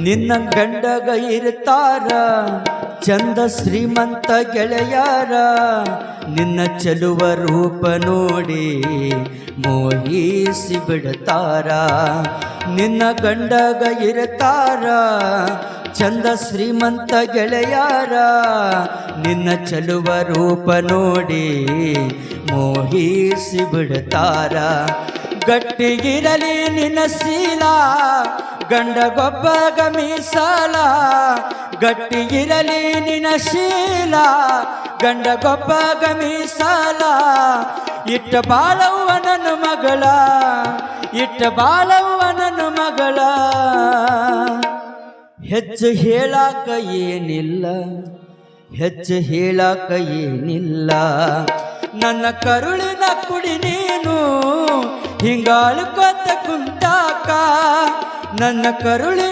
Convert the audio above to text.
ನಿನ್ನ ಗಂಡಗ ಇರ್ತಾರ ಚಂದ ಶ್ರೀಮಂತ ಗೆಳೆಯಾರ, ನಿನ್ನ ಚೆಲುವ ರೂಪ ನೋಡಿ ಮೋಹಿಸಿ ಬಿಡ್ತಾರ. ನಿನ್ನ ಗಂಡಗ ಇರ್ತಾರ ಚಂದ ಶ್ರೀಮಂತ ಗೆಳೆಯಾರ, ನಿನ್ನ ಚೆಲುವ ರೂಪ ನೋಡಿ ಮೋಹಿಸಿ ಬಿಡ್ತಾರ. ಗಟ್ಟಿಗಿರಲಿ ನಿನ್ನ ಶೀಲ ಗಂಡಗೊಬ್ಬಗ ಮೀಸಲ, ಗಟ್ಟಿಗಿರಲಿ ನಿನ್ನ ಶೀಲ ಗಂಡಗೊಬ್ಬಗ ಮೀಸಲ. ಇಟ್ಟ ಬಾಳವ್ವ ನನ್ನ ಮಗಳ, ಇಟ್ಟ ಬಾಳವ್ವ ನನ್ನ ಮಗಳ. ಹೆಚ್ಚು ಹೇಳಾಕ ಏನಿಲ್ಲ, ಹೆಚ್ಚು ಹೇಳಾಕ ಏನಿಲ್ಲ. ನನ್ನ ಕರುಳಿನ ಕುಡಿ ನೀನು ಹಿಂಗಾಳ್ಕೊತ ಕುಂತಾಕ, ನನ್ನ ಕರುಳಿನ